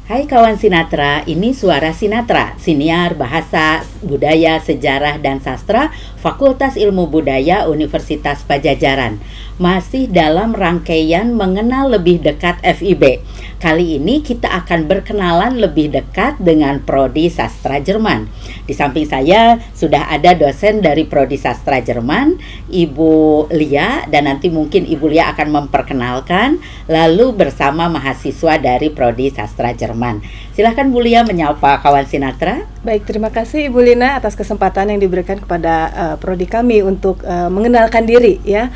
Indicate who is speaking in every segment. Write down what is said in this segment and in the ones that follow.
Speaker 1: Hai kawan Sinatra, ini Suara Sinatra, siniar bahasa, budaya, sejarah, dan sastra Fakultas Ilmu Budaya Universitas Padjadjaran. Masih dalam rangkaian mengenal lebih dekat FIB. Kali ini kita akan berkenalan lebih dekat dengan Prodi Sastra Jerman. Di samping saya sudah ada dosen dari Prodi Sastra Jerman, Ibu Lia, dan nanti mungkin Ibu Lia akan memperkenalkan, lalu bersama mahasiswa dari Prodi Sastra Jerman. Silahkan Bu Lia menyapa kawan Sinatra.
Speaker 2: Baik, terima kasih Ibu Lina atas kesempatan yang diberikan kepada Prodi kami untuk mengenalkan diri ya.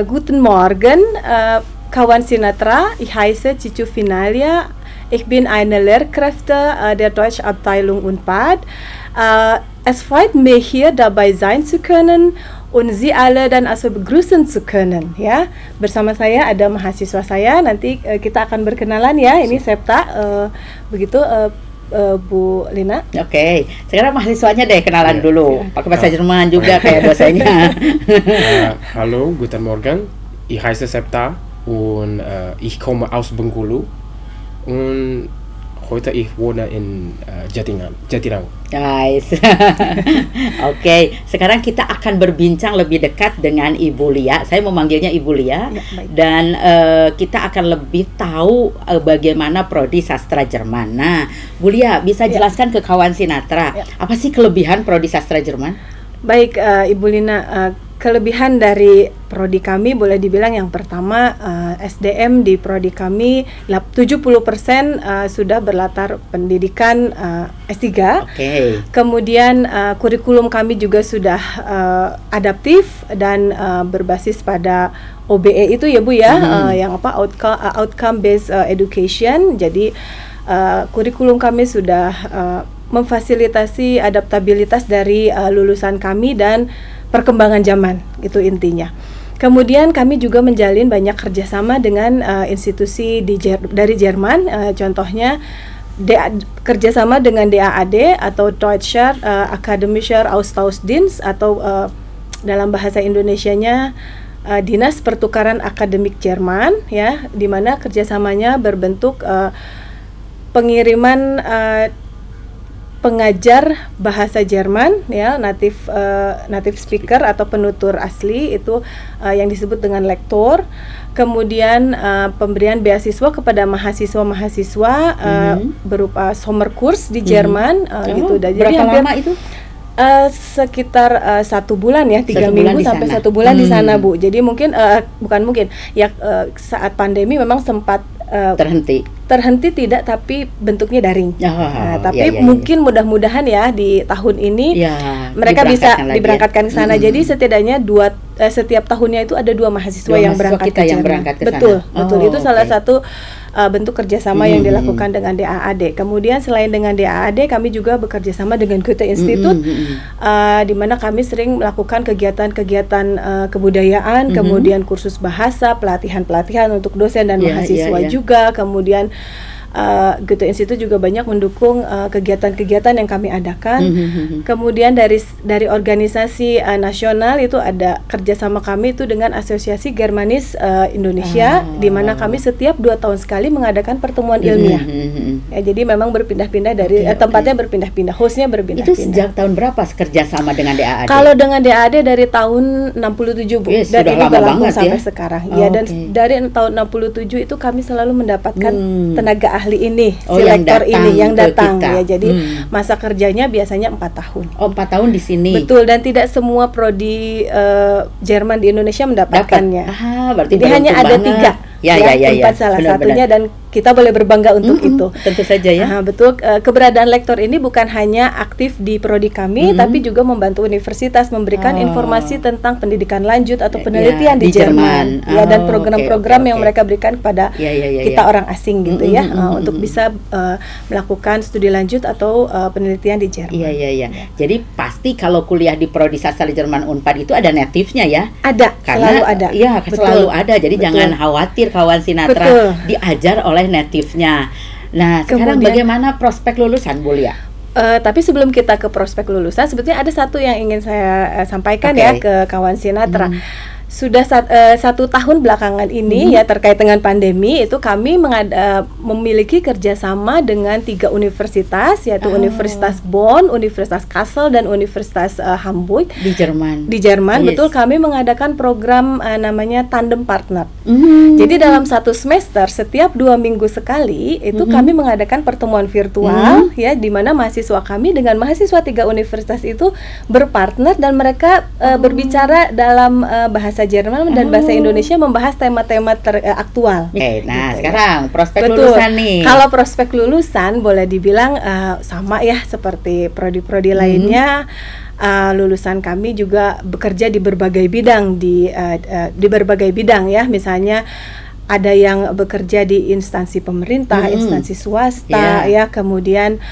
Speaker 2: Guten Morgen, kawan Sinatra, ich heiße Cicu Finalia, ich bin eine Lehrkraft der Deutsch Abteilung Unpad. Es freut mich hier dabei sein zu können und Sie alle dan also begrüßen zu können ya. Bersama saya ada mahasiswa saya, nanti kita akan berkenalan ya. Ini Septa, begitu Bu Lina.
Speaker 1: Oke, sekarang mahasiswanya deh kenalan dulu. Pakai bahasa Jerman juga kayak dosennya.
Speaker 3: Hallo, guten Morgen. Ich heiße Septa und ich komme aus Bengkulu und heute ich wohne in Jatinangor.
Speaker 1: Guys, Oke, sekarang kita akan berbincang lebih dekat dengan Ibu Lia. Saya memanggilnya Ibu Lia,
Speaker 2: Ya, baik.
Speaker 1: dan kita akan lebih tahu bagaimana Prodi Sastra Jerman. Nah, Bu Lia bisa jelaskan ke kawan Sinatra, apa sih kelebihan Prodi Sastra Jerman?
Speaker 2: Baik, Ibu Lina, kelebihan dari prodi kami boleh dibilang yang pertama, SDM di prodi kami 70% sudah berlatar pendidikan S3.
Speaker 1: Oke.
Speaker 2: Kemudian kurikulum kami juga sudah adaptif dan berbasis pada OBE itu ya Bu ya, yang apa, outcome based education. Jadi kurikulum kami sudah memfasilitasi adaptabilitas dari lulusan kami dan perkembangan zaman, itu intinya. Kemudian kami juga menjalin banyak kerjasama dengan institusi dari Jerman, contohnya kerjasama dengan DAAD atau Deutscher Akademischer Austauschdienst atau dalam bahasa Indonesianya Dinas Pertukaran Akademik Jerman ya, di mana kerjasamanya berbentuk pengiriman pengajar bahasa Jerman ya, native speaker atau penutur asli itu yang disebut dengan lektor. Kemudian pemberian beasiswa kepada mahasiswa-mahasiswa berupa summer course di Jerman gitu. Jadi
Speaker 1: berapa lama itu?
Speaker 2: Sekitar 1 bulan ya, 3
Speaker 1: bulan
Speaker 2: minggu
Speaker 1: di
Speaker 2: sampai
Speaker 1: sana.
Speaker 2: 1 bulan di sana Bu. Jadi mungkin bukan mungkin ya, saat pandemi memang sempat terhenti tidak, tapi bentuknya daring. Tapi mungkin mudah-mudahan ya di tahun ini mereka bisa diberangkatkan ke sana. Jadi setidaknya setiap tahunnya itu ada 2 mahasiswa yang berangkat ke Jerman. Betul, itu salah satu bentuk kerjasama yang dilakukan dengan DAAD. Kemudian selain dengan DAAD, kami juga bekerja sama dengan Goethe Institut, di mana kami sering melakukan kegiatan-kegiatan kebudayaan, kemudian kursus bahasa, pelatihan-pelatihan untuk dosen dan mahasiswa juga. Kemudian Goethe Institut juga banyak mendukung kegiatan-kegiatan yang kami adakan. Kemudian dari organisasi nasional itu ada kerjasama kami itu dengan Asosiasi Germanis Indonesia, di mana kami setiap 2 tahun sekali mengadakan pertemuan ilmiah. Ya, jadi memang berpindah-pindah dari tempatnya berpindah-pindah, hostnya berpindah-pindah.
Speaker 1: Itu sejak tahun berapa kerjasama dengan DAAD?
Speaker 2: Kalau dengan DAAD dari tahun 67 Bu, dan
Speaker 1: sudah
Speaker 2: ini
Speaker 1: lama
Speaker 2: berlangsung
Speaker 1: banget
Speaker 2: sampai
Speaker 1: ya?
Speaker 2: sekarang. Ya, dan dari tahun 67 itu kami selalu mendapatkan tenaga ahli ini, si lektor ini yang datang ya. Jadi masa kerjanya biasanya 4 tahun.
Speaker 1: 4 tahun di sini.
Speaker 2: Betul, dan tidak semua prodi Jerman di Indonesia mendapatkannya.
Speaker 1: Berarti
Speaker 2: jadi hanya ada 3.
Speaker 1: Ya,
Speaker 2: Unpad salah satunya, dan kita boleh berbangga untuk itu.
Speaker 1: Tentu saja ya.
Speaker 2: Betul, keberadaan lektor ini bukan hanya aktif di prodi kami, tapi juga membantu universitas memberikan informasi tentang pendidikan lanjut atau penelitian di Jerman. Ya, dan program-program yang mereka berikan kepada kita orang asing gitu ya, untuk bisa melakukan studi lanjut atau penelitian di Jerman.
Speaker 1: Iya. Jadi pasti kalau kuliah di Prodi Sastra Jerman Unpad itu ada native-nya ya?
Speaker 2: Ada, selalu ada.
Speaker 1: Iya, selalu ada. Jadi jangan khawatir kawan Sinatra, diajar oleh native-nya. Nah, sekarang bagaimana prospek lulusan, Bu Lia?
Speaker 2: Tapi sebelum kita ke prospek lulusan, sebetulnya ada satu yang ingin saya sampaikan ya ke kawan Sinatra. Sudah 1 tahun belakangan ini ya terkait dengan pandemi itu kami memiliki kerjasama dengan 3 universitas, yaitu Universitas Bonn, Universitas Kassel dan Universitas Hamburg
Speaker 1: di Jerman.
Speaker 2: Di Jerman, betul, kami mengadakan program namanya Tandem Partner. Jadi dalam 1 semester setiap 2 minggu sekali itu kami mengadakan pertemuan virtual ya, di mana mahasiswa kami dengan mahasiswa 3 universitas itu berpartner dan mereka berbicara dalam bahasa Jerman dan bahasa Indonesia, membahas tema-tema aktual.
Speaker 1: Nah,
Speaker 2: gitu,
Speaker 1: sekarang prospek
Speaker 2: betul.
Speaker 1: Lulusan nih.
Speaker 2: Kalau prospek lulusan boleh dibilang sama ya seperti prodi-prodi lainnya. Lulusan kami juga bekerja di berbagai bidang di berbagai bidang ya, misalnya ada yang bekerja di instansi pemerintah, instansi swasta ya, kemudian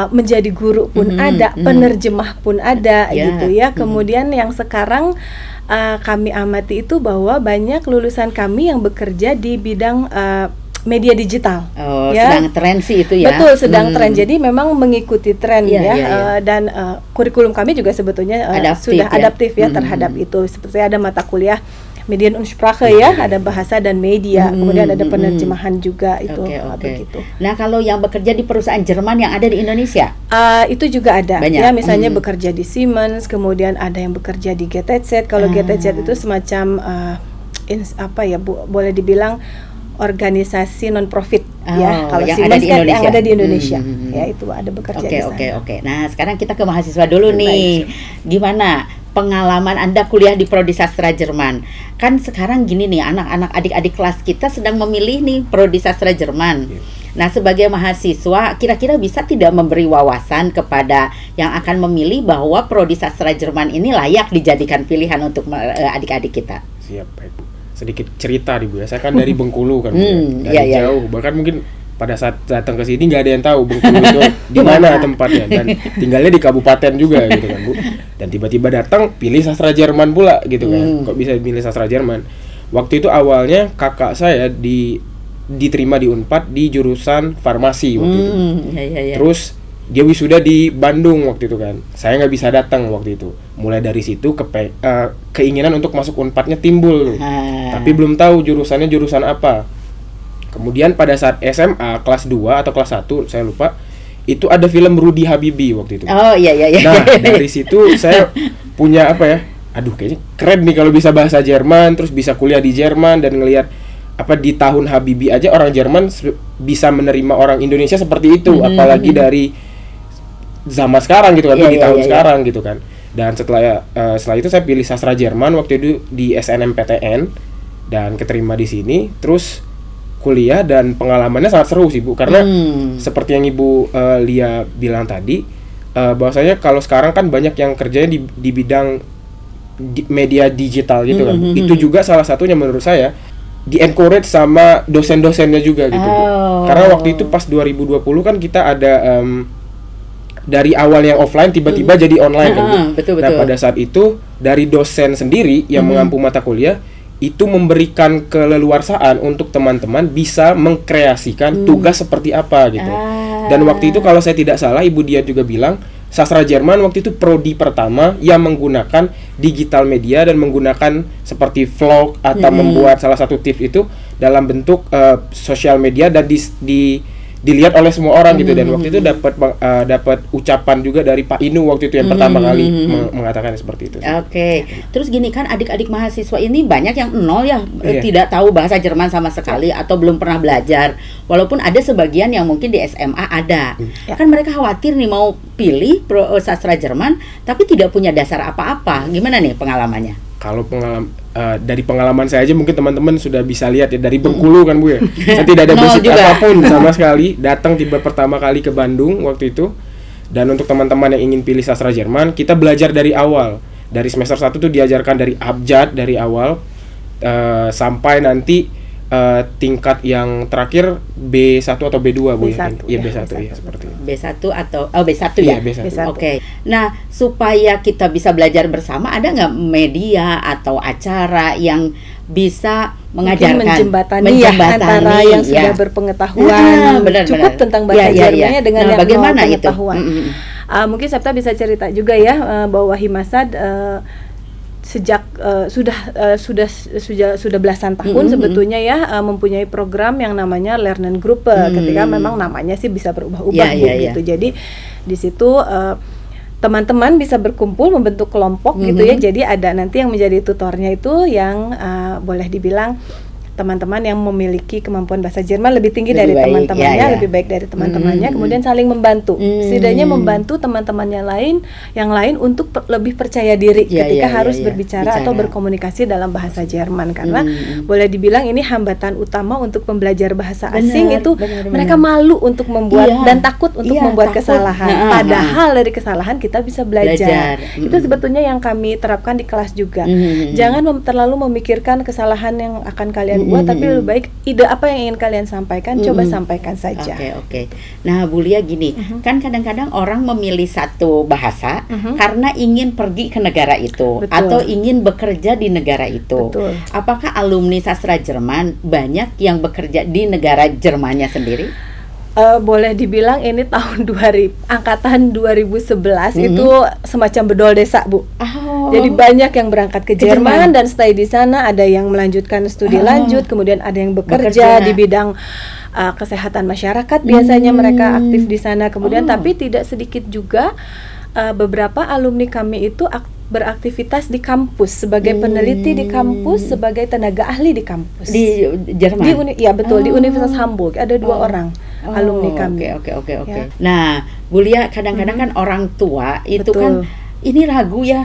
Speaker 2: menjadi guru pun ada, penerjemah pun ada gitu ya. Kemudian yang sekarang kami amati itu bahwa banyak lulusan kami yang bekerja di bidang media digital.
Speaker 1: Sedang tren sih itu ya.
Speaker 2: Betul, sedang tren. Jadi memang mengikuti tren dan kurikulum kami juga sebetulnya sudah adaptif ya terhadap itu. Seperti ada mata kuliah Medien und Sprache ya, ada bahasa dan media, kemudian ada penerjemahan juga itu. Begitu.
Speaker 1: Nah, kalau yang bekerja di perusahaan Jerman yang ada di Indonesia,
Speaker 2: itu juga ada.
Speaker 1: Banyak.
Speaker 2: Ya, misalnya bekerja di Siemens, kemudian ada yang bekerja di GTZ. Kalau GTZ itu semacam boleh dibilang organisasi non profit ya. Kalau
Speaker 1: yang
Speaker 2: Siemens
Speaker 1: ada
Speaker 2: yang ada di Indonesia, ya itu ada bekerja di sana.
Speaker 1: Oke. Nah, sekarang kita ke mahasiswa dulu nih. Gimana pengalaman Anda kuliah di Prodi Sastra Jerman? Kan sekarang gini nih, anak-anak adik-adik kelas kita sedang memilih nih Prodi Sastra Jerman. Nah, sebagai mahasiswa, kira-kira bisa tidak memberi wawasan kepada yang akan memilih bahwa Prodi Sastra Jerman ini layak dijadikan pilihan untuk adik-adik kita?
Speaker 3: Siap, baik. Sedikit cerita nih Bu ya. Saya kan dari Bengkulu kan Bu ya. Dari jauh, bahkan mungkin pada saat datang ke sini nggak ada yang tahu Bengkulu itu di mana tempatnya, dan tinggalnya di kabupaten juga gitu kan Bu. Dan tiba-tiba datang pilih sastra Jerman pula gitu kan. Kok bisa pilih sastra Jerman? Waktu itu awalnya kakak saya diterima di Unpad di jurusan farmasi waktu itu. Terus dia wisuda di Bandung waktu itu kan. Saya nggak bisa datang waktu itu. Mulai dari situ keinginan untuk masuk Unpadnya timbul. Tapi belum tahu jurusannya jurusan apa. Kemudian pada saat SMA kelas 2 atau kelas 1 saya lupa, itu ada film Rudy Habibie waktu itu.
Speaker 1: Nah,
Speaker 3: dari situ saya punya aduh kayaknya keren nih kalau bisa bahasa Jerman, terus bisa kuliah di Jerman dan ngelihat di tahun Habibie aja orang Jerman bisa menerima orang Indonesia seperti itu, apalagi dari zaman sekarang gitu kan, di tahun sekarang gitu kan. Dan setelah itu saya pilih sastra Jerman waktu itu di SNMPTN dan keterima di sini, terus kuliah, dan pengalamannya sangat seru sih Bu, karena seperti yang Ibu Lia bilang tadi, bahwasanya kalau sekarang kan banyak yang kerjanya di bidang media digital gitu kan. Itu juga salah satunya menurut saya di-encourage sama dosen-dosennya juga gitu Bu. Karena waktu itu pas 2020 kan kita ada dari awal yang offline tiba-tiba jadi online kan Bu.
Speaker 1: Betul.
Speaker 3: Nah pada saat itu dari dosen sendiri yang mengampu mata kuliah itu memberikan keleluasaan untuk teman-teman bisa mengkreasikan tugas seperti apa gitu. Dan waktu itu kalau saya tidak salah Ibu Dian juga bilang sastra Jerman waktu itu prodi pertama yang menggunakan digital media dan menggunakan seperti vlog atau membuat salah satu tips itu dalam bentuk sosial media dan dilihat oleh semua orang gitu. Dan waktu itu dapat ucapan juga dari Pak Inu waktu itu yang pertama kali mengatakan seperti itu.
Speaker 1: Oke. Terus gini kan adik-adik mahasiswa ini banyak yang nol ya, tidak tahu bahasa Jerman sama sekali atau belum pernah belajar. Walaupun ada sebagian yang mungkin di SMA ada. Kan mereka khawatir nih mau pilih sastra Jerman tapi tidak punya dasar apa-apa. Gimana nih pengalamannya?
Speaker 3: Kalau dari pengalaman saya aja mungkin teman-teman sudah bisa lihat ya, dari Bengkulu kan Bu ya. Saya tidak ada basic apapun sama sekali, datang tiba pertama kali ke Bandung waktu itu. Dan untuk teman-teman yang ingin pilih sastra Jerman, kita belajar dari awal. Dari semester 1 tuh diajarkan dari abjad dari awal sampai nanti tingkat yang terakhir B1 atau B2 Bu ya. Iya B1 ya seperti itu.
Speaker 1: B1 atau B1 ya?
Speaker 3: B1.
Speaker 1: Oke. Nah, supaya kita bisa belajar bersama, ada nggak media atau acara yang bisa mengajarkan
Speaker 2: menjembatani antara yang sudah berpengetahuan cukup tentang bahasa Jermannya dengan yang
Speaker 1: bagaimana
Speaker 2: pengetahuan. Mungkin Septa bisa cerita juga ya bahwa Himasad sejak sudah belasan tahun sebetulnya ya mempunyai program yang namanya Lernen Gruppe. Ketika memang namanya sih bisa berubah-ubah gitu. Jadi di situ teman-teman bisa berkumpul membentuk kelompok gitu ya. Jadi ada nanti yang menjadi tutornya itu yang boleh dibilang teman-teman yang memiliki kemampuan bahasa Jerman lebih tinggi dari teman-temannya, lebih baik dari teman-temannya, kemudian saling membantu. Setidaknya membantu teman-temannya yang lain untuk lebih percaya diri ketika harus berbicara atau berkomunikasi dalam bahasa Jerman, karena boleh dibilang ini hambatan utama untuk pembelajar bahasa asing itu mereka malu untuk membuat dan takut untuk membuat kesalahan. Padahal dari kesalahan kita bisa belajar. Itu sebetulnya yang kami terapkan di kelas juga. Jangan terlalu memikirkan kesalahan yang akan kalian buat, tapi lebih baik ide apa yang ingin kalian sampaikan, coba sampaikan saja.
Speaker 1: Oke. Nah, Bu Lia gini, kan kadang-kadang orang memilih satu bahasa karena ingin pergi ke negara itu atau ingin bekerja di negara itu. Apakah alumni sastra Jerman banyak yang bekerja di negara Jermannya sendiri?
Speaker 2: Boleh dibilang ini tahun angkatan 2011 itu semacam bedol desa, Bu. Jadi banyak yang berangkat ke Jerman dan stay di sana, ada yang melanjutkan studi lanjut, kemudian ada yang bekerja di bidang kesehatan masyarakat, biasanya mereka aktif di sana. Kemudian tapi tidak sedikit juga beberapa alumni kami itu beraktivitas di kampus sebagai peneliti di kampus, sebagai tenaga ahli di kampus
Speaker 1: di Jerman.
Speaker 2: Di Universitas Hamburg ada 2 orang alumni kami.
Speaker 1: Oke. Ya. Nah, Bu Lia, kadang-kadang kan orang tua itu kan ini ragu ya,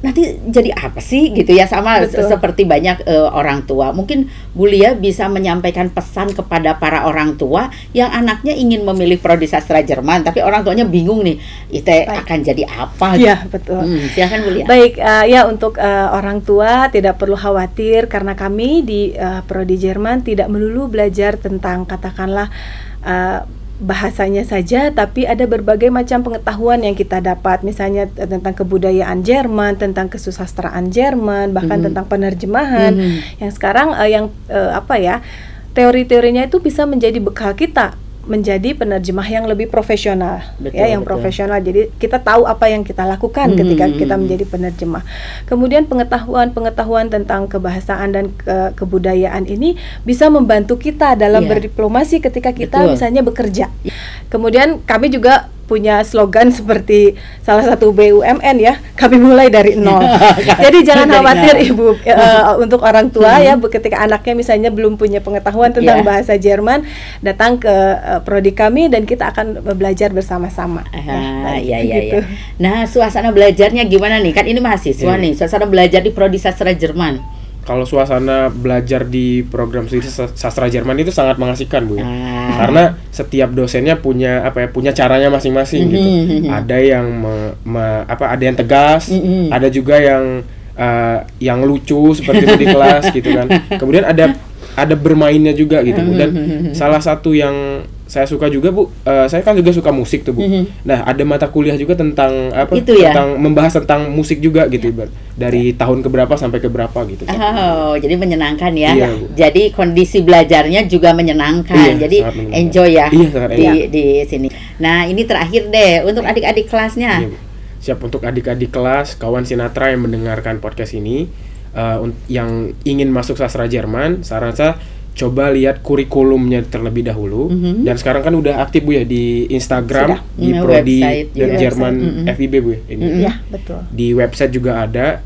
Speaker 1: nanti jadi apa sih gitu ya, sama seperti banyak orang tua. Mungkin Bu Lia bisa menyampaikan pesan kepada para orang tua yang anaknya ingin memilih prodi sastra Jerman, tapi orang tuanya bingung nih, itu akan jadi apa?
Speaker 2: Iya, betul.
Speaker 1: Silakan Bu Lia.
Speaker 2: Baik, ya untuk orang tua tidak perlu khawatir, karena kami di prodi Jerman tidak melulu belajar tentang katakanlah bahasanya saja, tapi ada berbagai macam pengetahuan yang kita dapat, misalnya tentang kebudayaan Jerman, tentang kesusastraan Jerman, bahkan tentang penerjemahan yang sekarang teori-teorinya itu bisa menjadi bekal kita menjadi penerjemah yang lebih profesional, profesional. Jadi kita tahu apa yang kita lakukan ketika kita menjadi penerjemah. Kemudian pengetahuan tentang kebahasaan dan kebudayaan ini bisa membantu kita dalam berdiplomasi ketika kita misalnya bekerja. Kemudian kami juga punya slogan seperti salah satu BUMN ya, kami mulai dari nol. Jadi jangan khawatir Ibu, untuk orang tua ya, ketika anaknya misalnya belum punya pengetahuan tentang bahasa Jerman, datang ke prodi kami dan kita akan belajar bersama-sama.
Speaker 1: Gitu. Nah, suasana belajarnya gimana nih? Kan ini mahasiswa nih, suasana belajar di prodi sastra Jerman.
Speaker 3: Kalau suasana belajar di program studi sastra Jerman itu sangat mengasihkan, Bu ya. Karena setiap dosennya punya punya caranya masing-masing gitu. Ada yang ada yang tegas, ada juga yang lucu seperti itu di kelas gitu kan. Kemudian ada bermainnya juga gitu, Bu. Dan salah satu yang saya suka juga, Bu, saya kan juga suka musik tuh, Bu. Nah, ada mata kuliah juga tentang tentang membahas tentang musik juga gitu, dari tahun keberapa sampai keberapa gitu.
Speaker 1: Jadi menyenangkan ya.
Speaker 3: Iya,
Speaker 1: jadi kondisi belajarnya juga menyenangkan. Jadi enjoy ya di sini. Nah, ini terakhir deh untuk adik-adik kelasnya.
Speaker 3: Siap untuk adik-adik kelas, kawan Sinatra yang mendengarkan podcast ini, yang ingin masuk sastra Jerman, saran saya coba lihat kurikulumnya terlebih dahulu. Dan sekarang kan udah aktif, Bu ya, di Instagram, di prodi dan Jerman FIB, Bu ya.
Speaker 2: Iya, betul.
Speaker 3: Di website juga ada.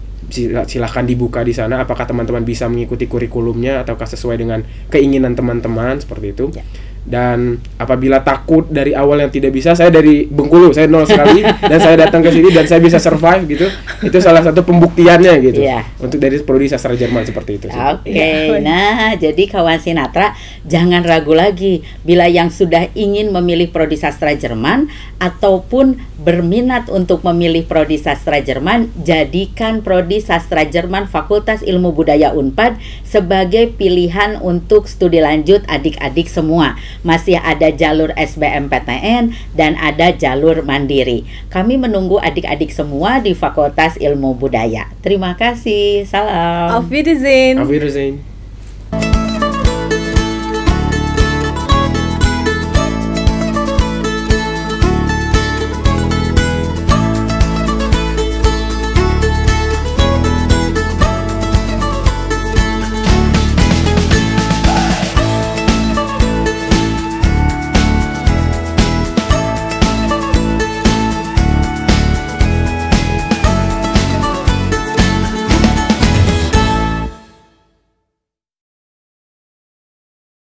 Speaker 3: Silahkan dibuka di sana apakah teman-teman bisa mengikuti kurikulumnya ataukah sesuai dengan keinginan teman-teman seperti itu. Dan apabila takut dari awal yang tidak bisa, saya dari Bengkulu, saya 0 sekali dan saya datang ke sini dan saya bisa survive gitu. Itu salah satu pembuktiannya gitu. Untuk dari prodi sastra Jerman seperti itu.
Speaker 1: Nah, jadi kawan Sinatra, jangan ragu lagi bila yang sudah ingin memilih prodi sastra Jerman ataupun berminat untuk memilih prodi sastra Jerman, jadikan prodi sastra Jerman Fakultas Ilmu Budaya Unpad sebagai pilihan untuk studi lanjut adik-adik semua. Masih ada jalur SBMPTN dan ada jalur mandiri. Kami menunggu adik-adik semua di Fakultas Ilmu Budaya. Terima kasih. Salam.
Speaker 2: Auf Wiedersehen.
Speaker 3: Auf Wiedersehen.